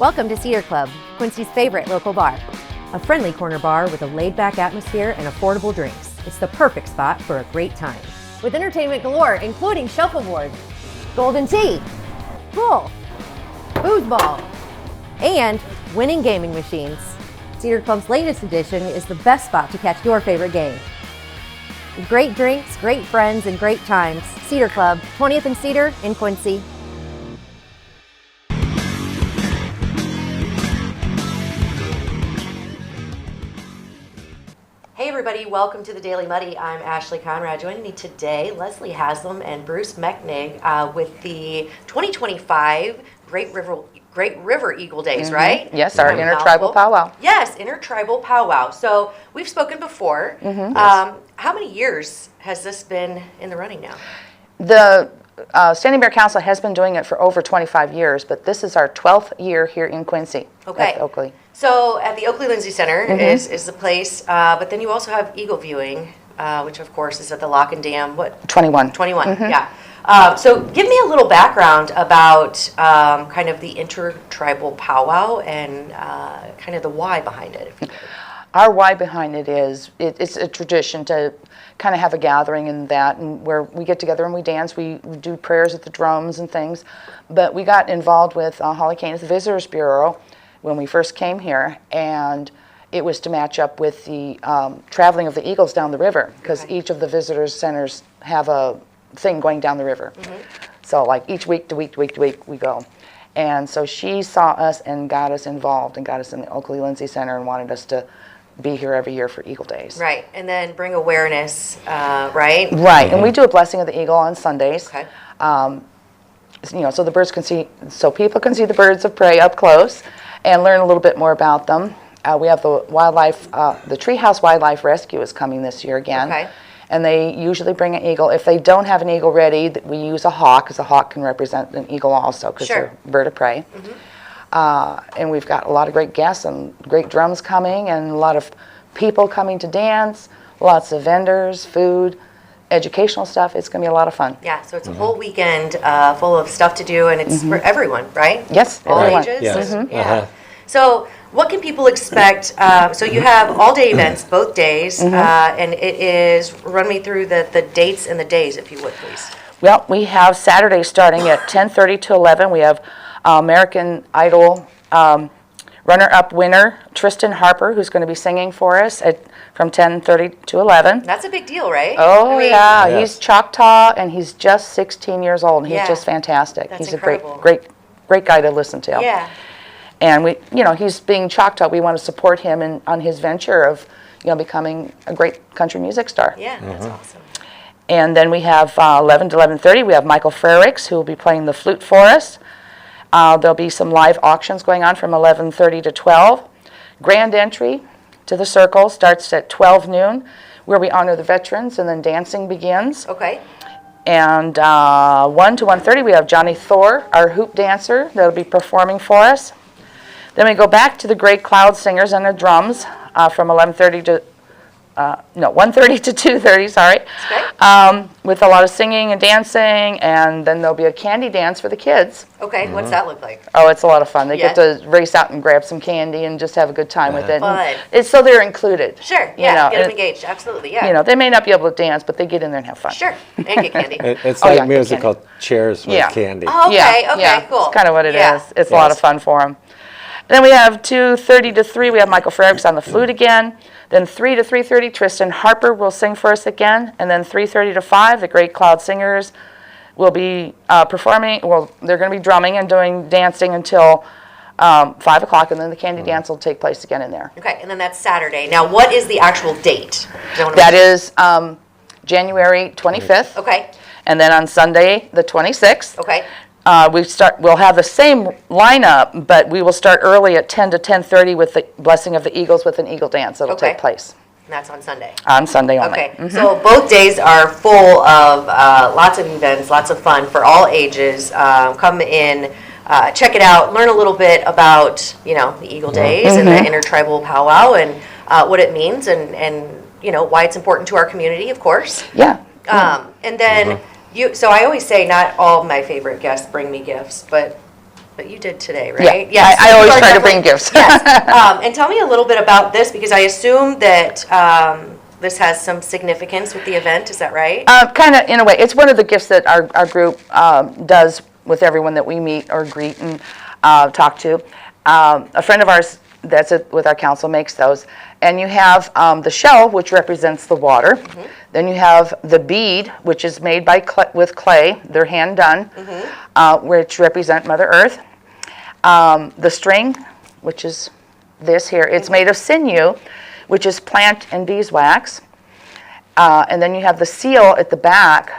Welcome to Cedar Club, Quincy's favorite local bar. A friendly corner bar with a laid-back atmosphere and affordable drinks. It's the perfect spot for a great time. With entertainment galore, including shuffleboard, golden tee, pool, foosball, and winning gaming machines. Cedar Club's latest edition is the best spot to catch your favorite game. Great drinks, great friends, and great times. Cedar Club, 20th and Cedar in Quincy. Hey everybody, welcome to the Daily Muddy. I'm Ashley Conrad. Joining me today, Leslie Haslam and Bruce Mechnig with the 2025 Great River Eagle Days, right? Yes, our intertribal powwow. Yes, intertribal powwow. So we've spoken before. Yes. How many years has this been in the running now? The Standing Bear Council has been doing it for over 25 years, but this is our 12th year here in Quincy. Okay. At Oakley. So at the Oakley Lindsay Center is the place, but then you also have eagle viewing, which of course is at the Lock and Dam. What? 21. 21. Yeah. So give me a little background about kind of the intertribal powwow and kind of the why behind it. If you could. Our why behind it is it's a tradition to kind of have a gathering and where we get together and we dance. We do prayers at the drums and things. But we got involved with Holly Kane at the Visitors Bureau when we first came here, and it was to match up with the traveling of the eagles down the river, because each of the visitors centers have a thing going down the river. So like each week to week we go. And so she saw us and got us involved and got us in the Oakley Lindsay Center and wanted us to be here every year for Eagle Days. Right, and then bring awareness, right? Right, and we do a blessing of the eagle on Sundays. Okay. So the birds can see, so people can see the birds of prey up close and learn a little bit more about them. We have the Treehouse Wildlife Rescue is coming this year again. Okay. And they usually bring an eagle. If they don't have an eagle ready, we use a hawk, because a hawk can represent an eagle also, because they're a bird of prey. And we've got a lot of great guests and great drums coming, and a lot of people coming to dance, lots of vendors, food, educational stuff. It's going to be a lot of fun. Yeah, so it's a whole weekend full of stuff to do, and it's for everyone, right? Yes, all everyone. ages. Yes. Yeah. So what can people expect? So you have all-day events, both days, and it is, run me through the dates and the days, if you would, please. Well, we have Saturday starting at 10:30 to 11. We have American Idol runner-up winner Tristan Harper, who's going to be singing for us from 10:30 to 11. That's a big deal, right? Oh, I mean, yeah. Yes. He's Choctaw, and he's just 16 years old, and he's Yeah. just fantastic. That's he's incredible. a great guy to listen to. Yeah. And he's being Choctaw. We want to support him on his venture of, becoming a great country music star. Yeah, that's awesome. And then we have 11 to 11:30. We have Michael Frericks, who will be playing the flute for us. There'll be some live auctions going on from 11:30 to 12. Grand entry to the circle starts at 12 noon, where we honor the veterans, and then dancing begins. Okay. And 1 to 1:30, we have Johnny Thor, our hoop dancer, that'll be performing for us. Then we go back to the Great Cloud Singers and the drums from 1:30 to 2:30, sorry. Okay. With a lot of singing and dancing, and then there'll be a candy dance for the kids. Okay, what's that look like? Oh, it's a lot of fun. They Yeah. get to race out and grab some candy and just have a good time with it. Fun. And it's so they're included. Sure, you yeah, know, get them and, engaged, absolutely, yeah. they may not be able to dance, but they get in there and have fun. Sure, and get candy. It's Oh, like yeah, musical chairs with Yeah. candy. Oh, okay, yeah, cool. It's kind of what it is. Yeah. It's a lot of Yes. fun for them. Then we have 2:30 to 3, we have Michael Frericks on the flute again. Then 3 to 3:30, Tristan Harper will sing for us again. And then 3:30 to 5, the Great Cloud Singers will be performing. Well, they're going to be drumming and doing dancing until 5 o'clock, and then the candy dance will take place again in there. Okay, and then that's Saturday. Now, what is the actual date? That is January 25th. Okay, And then on Sunday, the 26th. okay, We'll have the same lineup, but we will start early at 10 to 10:30 with the blessing of the eagles with an eagle dance that'll Okay. take place and that's on Sunday. on Sunday only. Okay, so both days are full of lots of events, lots of fun for all ages. Come in, check it out, learn a little bit about, the Eagle Days and the intertribal powwow and what it means and why it's important to our community, of course. Yeah. And then so I always say not all my favorite guests bring me gifts, but But you did today, right? Yeah, Yes. I always You are try to bring definitely- gifts. Yes. And tell me a little bit about this, because I assume that this has some significance with the event. Is that right? Kind of, in a way. It's one of the gifts that our group does with everyone that we meet or greet and talk to. A friend of ours that's with our council makes those. And you have the shell, which represents the water. Then you have the bead, which is made by with clay. They're hand done, which represent Mother Earth. The string, which is this here, it's made of sinew, which is plant and beeswax. And then you have the seal at the back,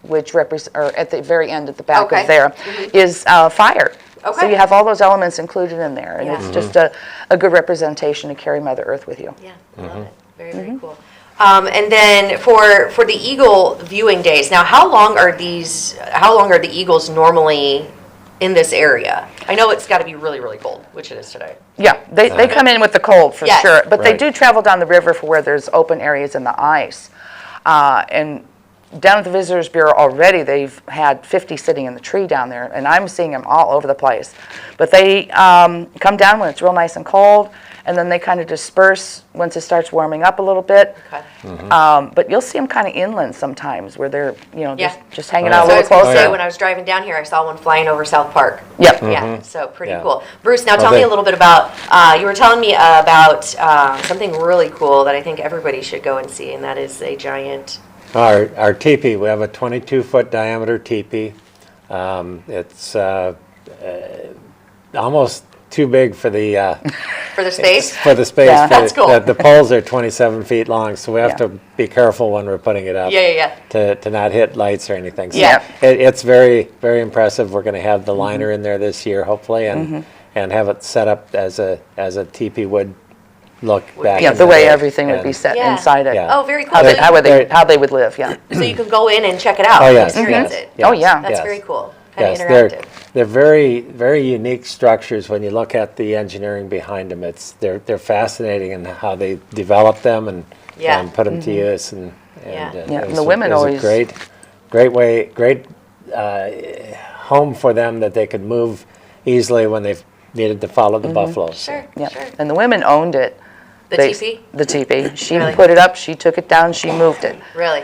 which represents, or at the very end at the back of there, is fire. Okay. So you have all those elements included in there, and Yeah. it's just a good representation to carry Mother Earth with you. Yeah, I love it. Very, very cool. And then for the eagle viewing days, now how long are the eagles normally in this area? I know it's got to be really, really cold, which it is today. Yeah, they come in with the cold for Yes. sure, but they Right. do travel down the river for where there's open areas in the ice. And down at the Visitors Bureau already, they've had 50 sitting in the tree down there, and I'm seeing them all over the place. But they come down when it's real nice and cold, and then they kind of disperse once it starts warming up a little bit. Okay. But you'll see them kind of inland sometimes, where they're Yeah. just hanging Oh, out a So I little was going to closer. say, when I was driving down here, I saw one flying over South Park. Yep. Yeah, so pretty Yeah. cool. Bruce, now Well, tell me they- a little bit about, you were telling me about something really cool that I think everybody should go and see, and that is a giant, Our teepee, we have a 22-foot diameter teepee. It's almost too big for the for the space. for the space. Yeah. That's cool. The poles are 27 feet long, so we have Yeah. to be careful when we're putting it up. Yeah. To not hit lights or anything. So Yeah. it's very, very impressive. We're going to have the liner in there this year, hopefully, and have it set up as a teepee would look back. Yeah, in the way day. everything would be And- set Yeah. inside it. Yeah. Oh, very cool. How they, So- how they would live, yeah. So you can go in and check it out. Oh, and yes, experience yes, it. yes, Oh, yeah. That's yes. very cool. Kind Yes, of they're interactive. very, very unique structures when you look at the engineering behind them. They're fascinating in how they develop them and Yeah. and put them to use and Yeah. Yeah, it and was the women it was always- a great home for them that they could move easily when they needed to follow the buffaloes. Sure, Yeah, sure. and the women owned it. The They- teepee? The teepee. She Really? put it up, she took it down, she moved it. Really?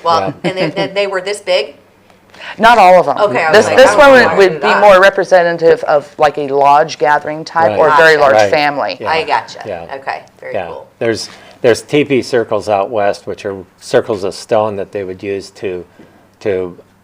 Well, and they were this big? Not all of them. Okay, I was This, like, this I don't one know would, why I would do be that. more representative of like a lodge gathering type Right. or a very Gotcha. large Right. family. Yeah. I gotcha. Yeah. Okay, very Yeah, cool. there's teepee circles out west, which are circles of stone that they would use to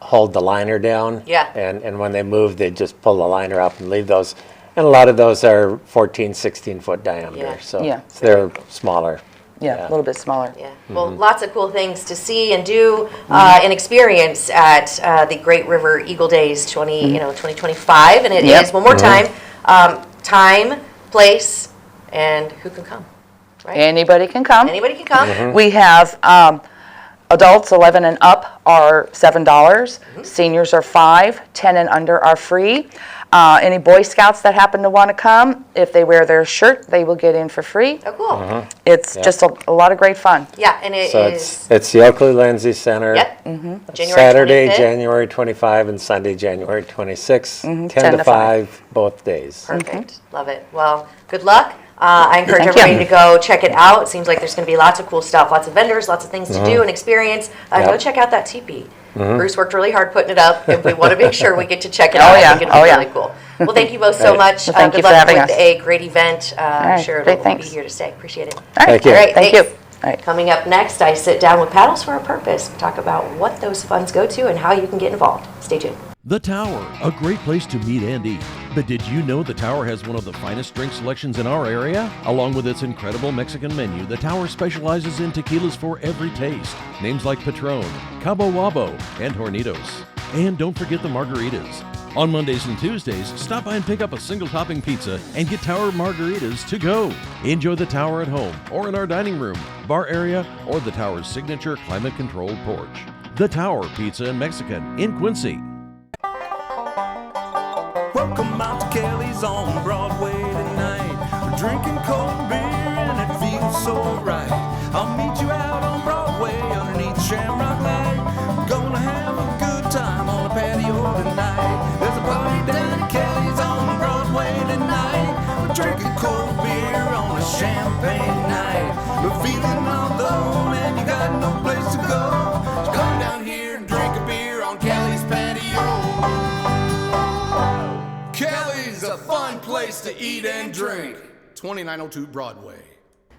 hold the liner down. Yeah. And when they move, they just pull the liner up and leave those. And a lot of those are 14, 16-foot diameter, Yeah. so Yeah. they're smaller. Yeah, a little bit smaller. Yeah, well, Mm-hmm. lots of cool things to see and do and experience at the Great River Eagle Days 2025, and it is Yep. one more time, time, place, and who can come, right? Anybody can come. Anybody can come. Mm-hmm. We have adults 11 and up are $7. Seniors are $5. 10 and under are free. Any Boy Scouts that happen to want to come, if they wear their shirt, they will get in for free. Oh, cool. Mm-hmm. It's just a lot of great fun. Yeah, and it So is. it's the Oakley Lindsay Center. Yep. Mm-hmm. January Saturday, 25th. January 25, and Sunday, January 26, 10 10 to to 5, both days. Perfect. Love it. Well, good luck. I encourage Thank you. everybody to go check it out. It seems like there's going to be lots of cool stuff, lots of vendors, lots of things to do and experience. Go Yep. check out that teepee. Bruce worked really hard putting it up, and we want to make sure we get to check it Oh, out. I yeah. think it'll Oh, be yeah. really cool. Well, thank you both so Right. much. Well, thank good you for luck having with us. a great event. I'm right. sure Great, it'll be thanks. here to stay. Appreciate it. All right. Thank you. All right, Thank thanks. you. All right. Coming up next, I sit down with Paddles for a Purpose. Talk about what those funds go to and how you can get involved. Stay tuned. The Tower, a great place to meet and eat. But did you know the Tower has one of the finest drink selections in our area? Along with its incredible Mexican menu, the Tower specializes in tequilas for every taste. Names like Patron, Cabo Wabo, and Hornitos. And don't forget the margaritas. On Mondays and Tuesdays, stop by and pick up a single topping pizza and get Tower margaritas to go. Enjoy the Tower at home or in our dining room, bar area, or the Tower's signature climate-controlled porch. The Tower Pizza and Mexican in Quincy. Welcome out to Kelly's on Broadway tonight. We're drinking cold beer and it feels so right. I'll meet you out on Broadway underneath Shamrock Light. We're gonna have a good time on the patio tonight. There's a party Kelly's, a fun place to eat and drink. 2902 Broadway.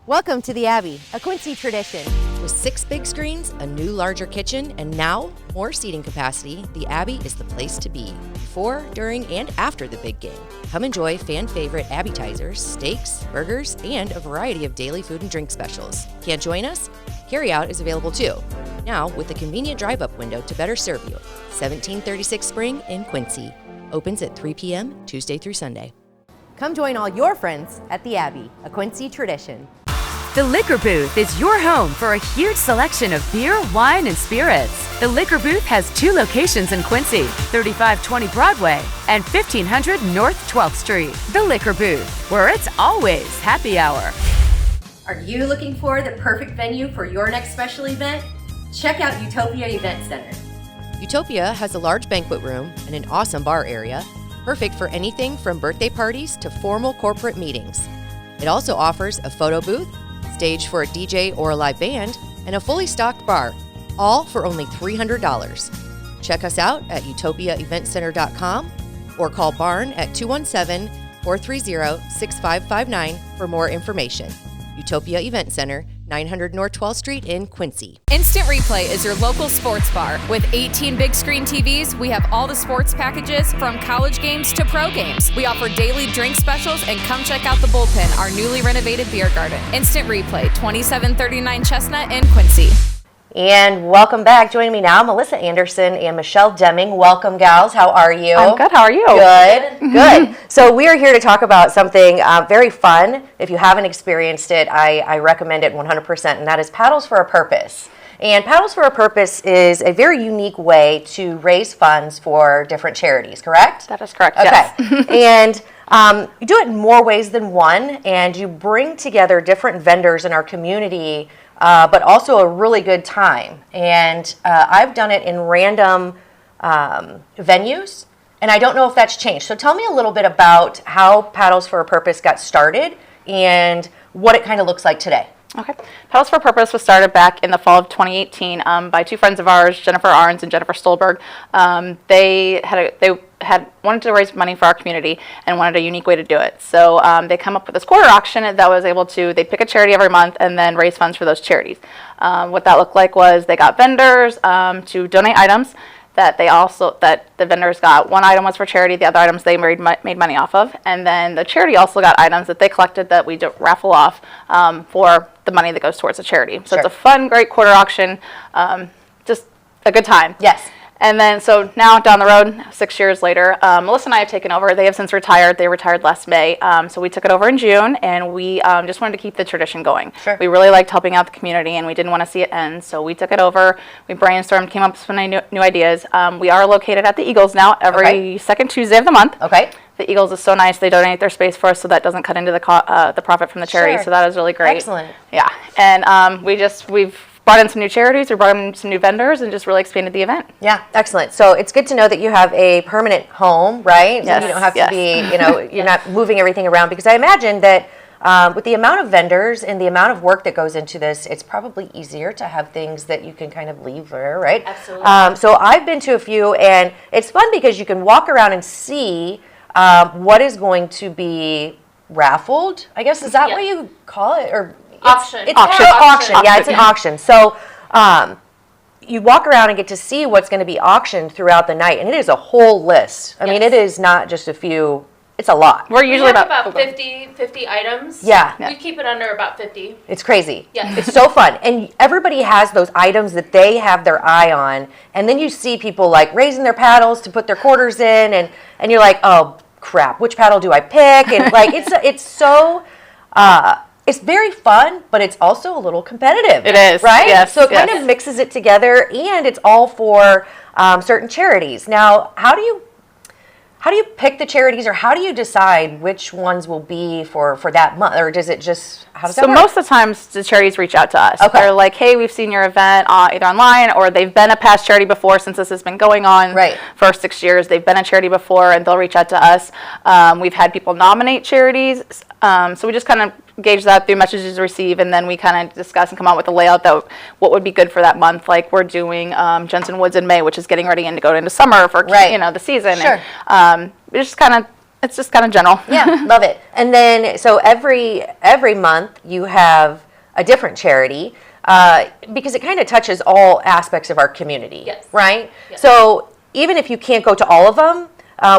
Welcome to the Abbey, a Quincy tradition. With 6 big screens, a new larger kitchen, and now more seating capacity, the Abbey is the place to be before, during, and after the big game. Come enjoy fan favorite appetizers, steaks, burgers, and a variety of daily food and drink specials. Can't join us? Carryout is available too. Now with a convenient drive-up window to better serve you. 1736 Spring in Quincy. Opens at 3 p.m. Tuesday through Sunday. Come join all your friends at the Abbey, a Quincy tradition. The Liquor Booth is your home for a huge selection of beer, wine, and spirits. The Liquor Booth has 2 locations in Quincy, 3520 Broadway and 1500 North 12th Street. The Liquor Booth, where it's always happy hour. Are you looking for the perfect venue for your next special event? Check out Utopia Event Center. Utopia has a large banquet room and an awesome bar area, perfect for anything from birthday parties to formal corporate meetings. It also offers a photo booth, stage for a DJ or a live band, and a fully stocked bar, all for only $300. Check us out at utopiaeventcenter.com or call Barn at 217-430-6559 for more information. Utopia Event Center, 900 North 12th Street in Quincy. Instant Replay is your local sports bar. With 18 big screen TVs, we have all the sports packages from college games to pro games. We offer daily drink specials, and come check out the Bullpen, our newly renovated beer garden. Instant Replay, 2739 Chestnut in Quincy. And welcome back. Joining me now, Melissa Anderson and Michelle Deming. Welcome, gals. How are you? I'm good. How are you? Good. Good. So we are here to talk about something very fun. If you haven't experienced it, I recommend it 100%, and that is Paddles for a Purpose. And Paddles for a Purpose is a very unique way to raise funds for different charities, correct? That is correct, okay. yes. And you do it in more ways than one, and you bring together different vendors in our community, but also a really good time. And I've done it in random venues, and I don't know if that's changed. So tell me a little bit about how Paddles for a Purpose got started and what it kind of looks like today. Okay. Paddles for a Purpose was started back in the fall of 2018 by 2 friends of ours, Jennifer Arns and Jennifer Stolberg. They had wanted to raise money for our community and wanted a unique way to do it. So they come up with this quarter auction that was able to, they pick a charity every month and then raise funds for those charities. What that looked like was they got vendors to donate items that the vendors got. One item was for charity, the other items they made money off of, and then the charity also got items that they collected that we raffle off for the money that goes towards the charity. So It's a fun, great quarter auction, just a good time. Yes. And then, so now down the road, 6 years later, Melissa and I have taken over. They have since retired. They retired last May. So we took it over in June, and we just wanted to keep the tradition going. Sure. We really liked helping out the community, and we didn't want to see it end. So we took it over. We brainstormed, came up with some new ideas. We are located at the Eagles now every second Tuesday of the month. Okay. The Eagles is so nice. They donate their space for us, so that doesn't cut into the profit from the charity. Sure. So that is really great. Excellent. Yeah. And we've brought in some new charities, we brought in some new vendors, and just really expanded the event. Yeah, excellent. So it's good to know that you have a permanent home, right? Yes. So you don't have to be, you're not moving everything around, because I imagine that with the amount of vendors and the amount of work that goes into this, it's probably easier to have things that you can kind of leave there, right? Absolutely. So I've been to a few, and it's fun because you can walk around and see what is going to be raffled. I guess, is that what you call it? Or Auction. It's Auction. auction. Yeah, it's an auction. So you walk around and get to see what's going to be auctioned throughout the night, and it is a whole list. I mean, it is not just a few. It's a lot. We're We usually have about 50 items. Yeah. We keep it under about 50. It's crazy. Yeah. It's so fun. And everybody has those items that they have their eye on, and then you see people like raising their paddles to put their quarters in, and you're like, oh crap, which paddle do I pick? And like it's so it's very fun, but it's also a little competitive. It is, right? yes, So it kind yes. of mixes it together, and it's all for certain charities. Now, how do you pick the charities, or how do you decide which ones will be for that month, or does it just, how does that work? So most of the times the charities reach out to us. Okay. They're like, hey, we've seen your event either online, or they've been a past charity before, since this has been going on for 6 years. They've been a charity before, and they'll reach out to us. We've had people nominate charities, so we just kind of gauge that through messages received, and then we kind of discuss and come out with a layout that what would be good for that month. Like we're doing Jensen Woods in May, which is getting ready to go into summer for the season. Sure. And, we just kind of It's just kind of general. Yeah, love it. And then, so every month you have a different charity because it kind of touches all aspects of our community, Yes. right? Yes. So even if you can't go to all of them,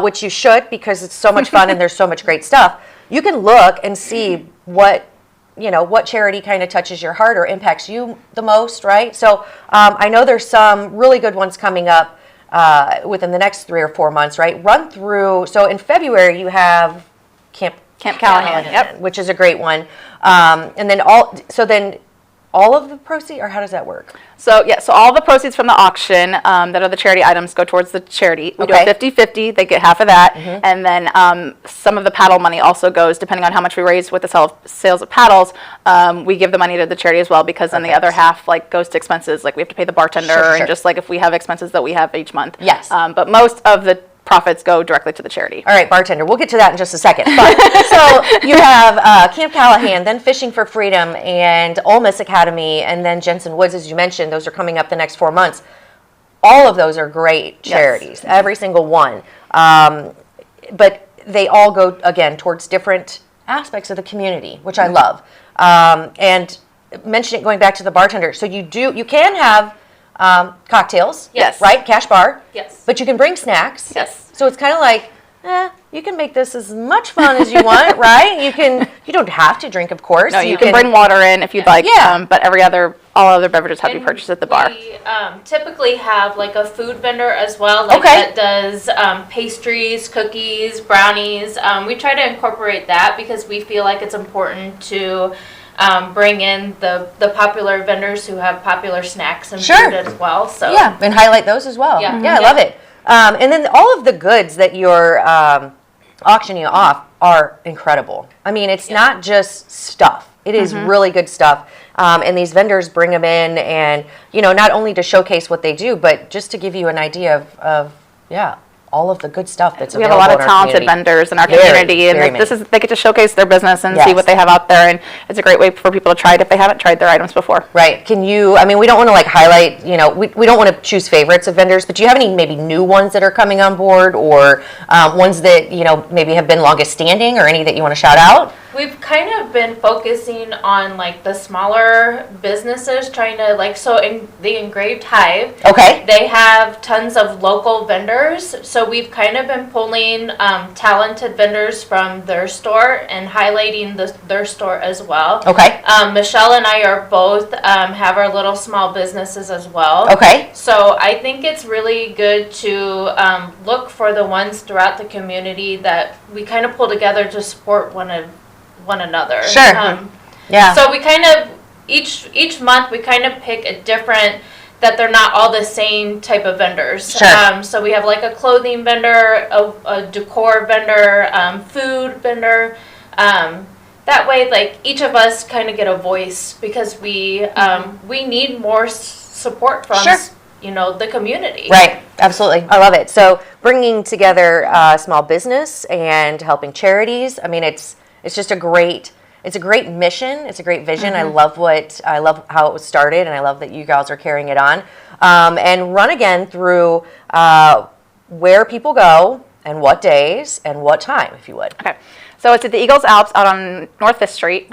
which you should because it's so much fun and there's so much great stuff, you can look and see what charity kind of touches your heart or impacts you the most, right? So I know there's some really good ones coming up within the next 3 or 4 months, right? Run through. So in February you have Camp Callahan. Yep. which is a great one. And then all of the proceeds, or how does that work? So all the proceeds from the auction that are the charity items go towards the charity. We do a 50-50, they get half of that. And then some of the paddle money also goes, depending on how much we raise with the sales of paddles, we give the money to the charity as well, because then the other half goes to expenses, like we have to pay the bartender, Sure. and just like if we have expenses that we have each month. Yes. But most of the profits go directly to the charity. All right, bartender, we'll get to that in just a second. But, so you have Camp Callahan, then Fishing for Freedom, and Ole Miss Academy, and then Jensen Woods, as you mentioned. Those are coming up the next 4 months. All of those are great charities, every single one. But they all go, again, towards different aspects of the community, which I love. And mention it going back to the bartender. So you can have cocktails, Yes. right? Cash bar. Yes. But you can bring snacks. Yes. So it's kind of like, you can make this as much fun as you want, right? You don't have to drink, of course. No, you can bring water in if you'd like. Yeah. But all other beverages have to be purchased at the bar. We typically have a food vendor as well, Okay. that does pastries, cookies, brownies. We try to incorporate that because we feel like it's important to bring in the popular vendors who have popular snacks and Sure. food as well. So Yeah, and highlight those as well. Yeah. I love it. And then all of the goods that you're auctioning off are incredible. I mean, it's not just stuff. It is really good stuff. And these vendors bring them in and, not only to showcase what they do, but just to give you an idea of all of the good stuff that's We have available a lot in of our talented community. vendors in our Very, community, and very many. they get to showcase their business and see Yes. what they have out there, and it's a great way for people to try it if they haven't tried their items before. Right. We don't want to highlight, we don't want to choose favorites of vendors, but do you have any maybe new ones that are coming on board or ones that, maybe have been longest standing or any that you want to shout out? we've kind of been focusing on the smaller businesses, trying to so in the Engraved Hive. Okay. They have tons of local vendors, so we've kind of been pulling talented vendors from their store and highlighting their store as well. Okay. Michelle and I are both have our little small businesses as well. Okay. So I think it's really good to look for the ones throughout the community that we kind of pull together to support one another. Sure. Yeah. So we kind of each month we kind of pick a different, that they're not all the same type of vendors. Sure. So we have a clothing vendor, a decor vendor, food vendor. That way, each of us kind of get a voice because we need more support from Sure. the community. Right, absolutely. I love it. So bringing together small business and helping charities. I mean, it's just a great mission. It's a great vision. I love how it was started, and I love that you guys are carrying it on. And run again through where people go and what days and what time, if you would. Okay. So it's at the Eagles Alps out on North 5th Street.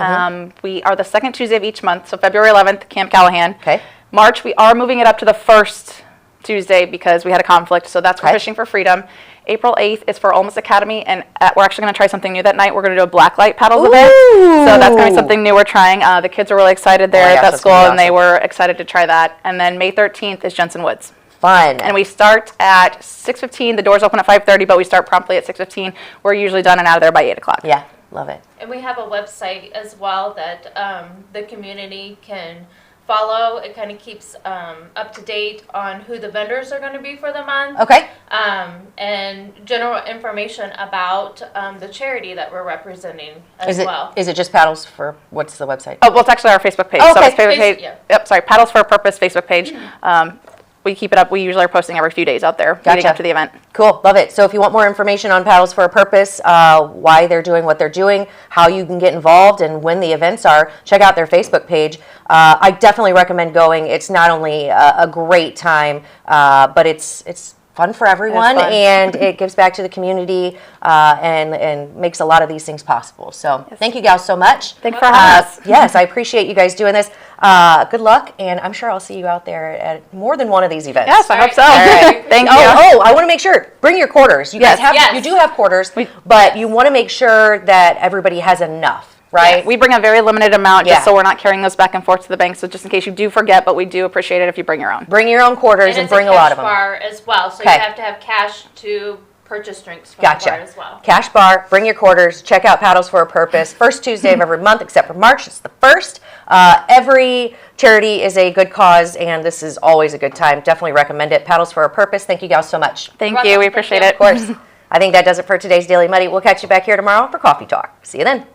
We are the second Tuesday of each month. So February 11th, Camp Callahan. Okay. March, we are moving it up to the first Tuesday because we had a conflict. So that's for Fishing for Freedom. April 8th is for Ole Miss Academy, and we're actually going to try something new that night. We're going to do a blacklight paddles event. So that's going to be something new we're trying. The kids are really excited there at that school, and they were excited to try that. And then May 13th is Jensen Woods. Fun. And we start at 6:15. The doors open at 5:30, but we start promptly at 6:15. We're usually done and out of there by 8 o'clock. Yeah, love it. And we have a website as well that the community can follow. It kind of keeps up to date on who the vendors are going to be for the month. Okay. And general information about the charity that we're representing as well. Is it just paddles for, what's the website? Oh, well, it's actually our Facebook page. Oh, So okay. it's Facebook page. Yeah. Yep, sorry, Paddles for a Purpose Facebook page. We keep it up. We usually are posting every few days out there leading Gotcha. up to the event. Cool, love it. So if you want more information on Paddles for a Purpose, why they're doing what they're doing, how you can get involved, and when the events are, check out their Facebook page. I definitely recommend going. It's not only a great time, but it's fun for everyone, fun. and it gives back to the community and makes a lot of these things possible. So thank you guys so much. Thanks for having us. Yes, I appreciate you guys doing this. Good luck, and I'm sure I'll see you out there at more than one of these events. Yes, I hope so. All right. Thank you. Oh, I want to make sure. Bring your quarters. You guys have. Yes. You do have quarters, but you want to make sure that everybody has enough. Right? We bring a very limited amount just Yeah. so we're not carrying those back and forth to the bank. So just in case you do forget, but we do appreciate it if you bring your own. Bring your own quarters and it's bring a lot of them. bar as well, so Okay. you have to have cash to purchase drinks from the Gotcha. bar as well. Cash bar, bring your quarters, check out Paddles for a Purpose. First Tuesday of every month, except for March, it's the first. Every charity is a good cause, and this is always a good time. Definitely recommend it. Paddles for a Purpose. Thank you guys so much. Thank You're you. We welcome. appreciate Thank it. Of course. I think that does it for today's Daily Muddy. We'll catch you back here tomorrow for Coffee Talk. See you then.